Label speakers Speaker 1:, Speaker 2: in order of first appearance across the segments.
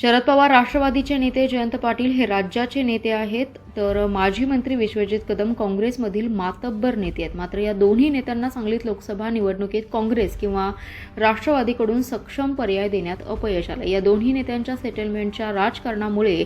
Speaker 1: शरद पवार राष्ट्रवादीचे नेते जयंत पाटील हे राज्याचे नेते आहेत, तर माजी मंत्री विश्वजित कदम काँग्रेसमधील मातब्बर नेते आहेत। मात्र या दोन्ही नेत्यांना सांगलीत लोकसभा निवडणुकीत काँग्रेस किंवा राष्ट्रवादीकडून सक्षम पर्याय देण्यात अपयश आलं। या दोन्ही नेत्यांच्या सेटलमेंटच्या राजकारणामुळे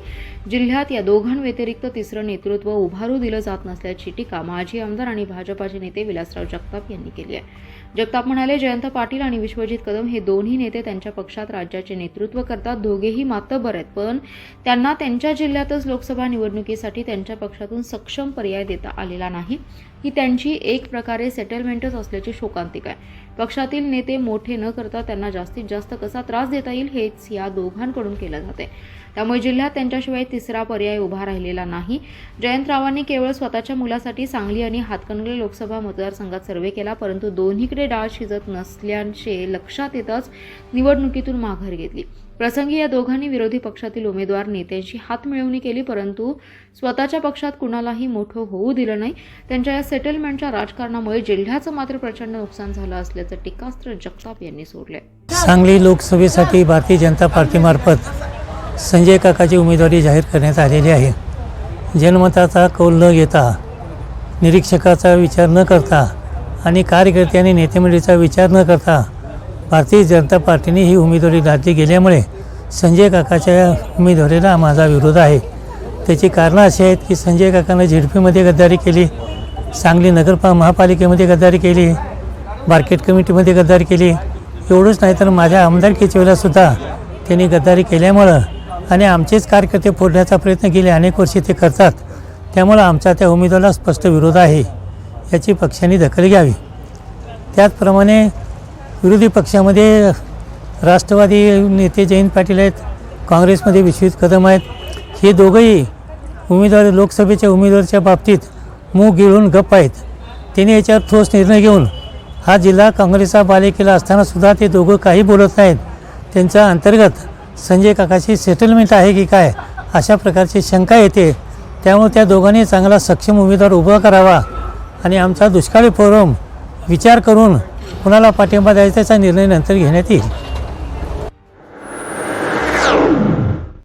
Speaker 1: जिल्ह्यात या दोघांव्यतिरिक्त तिसरं नेतृत्व उभारू दिलं जात नसल्याची टीका माजी आमदार आणि भाजपाचे नेते विलासराव जगताप यांनी केली आहे। जगताप म्हणाले, जयंत पाटील आणि विश्वजित कदम हे दोन्ही नेते त्यांच्या पक्षात राज्याचे नेतृत्व करतात। दोघेही मातब्बर आहेत, पण त्यांना त्यांच्या जिल्ह्यातच लोकसभा निवडणुकीसाठी त्यांच्या पक्षातून सक्षम पर्याय देता आलेला नाही। ही त्यांची एक प्रकारे सेटलमेंटच असल्याची शोकांतिक आहे। पक्षातील नेते मोठे न करता त्यांना जास्तीत जास्त कसा त्रास देता येईल हेच या दोघांकडून केलं जाते। त्यामुळे जिल्ह्यात त्यांच्याशिवाय तिसरा पर्याय उभा राहिलेला नाही। जयंतरावांनी केवळ स्वतःच्या मुलासाठी सांगली आणि हातकणंगले लोकसभा मतदारसंघात सर्वे केला, परंतु दोन्हीकडे डाळ शिजत नसल्याचे लक्षात येताच निवडणुकीतून माघार घेतली। प्रसंगी या दोघांनी विरोधी पक्षातील उमेदवार नेत्यांशी हातमिळवणी केली, परंतु स्वतःच्या पक्षात कुणालाही मोठं होऊ दिलं नाही। त्यांच्या या सेटलमेंटच्या राजकारणामुळे जिल्ह्याचं मात्र प्रचंड नुकसान झालं असल्याचं टीकास्त्र जगताप यांनी सोडले।
Speaker 2: सांगली लोकसभेसाठी भारतीय जनता पार्टीमार्फत संजय काकाची उमेदवारी जाहीर करण्यात आलेली आहे। जनमताचा कौल न घेता, निरीक्षकाचा विचार न करता आणि कार्यकर्ते आणि नेतेमंडळीचा विचार न करता भारतीय जनता पार्टीने ही उमेदवारी लादली गेल्यामुळे संजय काकाच्या उमेदवारीला माझा विरोध आहे। त्याची कारणं अशी आहेत की संजय काकांना झेडपीमध्ये गद्दारी केली, सांगली महापालिकेमध्ये गद्दारी केली, मार्केट कमिटीमध्ये गद्दारी केली। एवढंच नाही तर माझ्या आमदारकीच्या वेळेलासुद्धा त्यांनी गद्दारी केल्यामुळं आणि आमचेच कार्यकर्ते फोडण्याचा प्रयत्न केले, अनेक वर्षे ते करतात। त्यामुळं आमचा त्या उमेदवाराला स्पष्ट विरोध आहे, याची पक्षाने दखल घ्यावी। त्याचप्रमाणे विरोधी पक्षामध्ये राष्ट्रवादी नेते जयंत पाटील आहेत, काँग्रेसमध्ये विश्वजित कदम आहेत। हे दोघंही उमेदवार लोकसभेच्या उमेदवाराच्या बाबतीत मूग गिळून गप्प आहेत। त्यांनी याच्यावर ठोस निर्णय घेऊन हा जिल्हा काँग्रेसचा बालेकिल्ला असतानासुद्धा ते दोघं काही बोलत नाहीत। त्यांच्या अंतर्गत संजय काकाची सेटलमेंट आहे की काय अशा प्रकारची शंका येते। त्यामुळे त्या दोघांनी चांगला सक्षम उमेदवार उभा करावा आणि आमचा दुष्काळी फोरम विचार करून कुणाला पाठिंबा द्यायचा निर्णय नंतर घेण्यात येईल।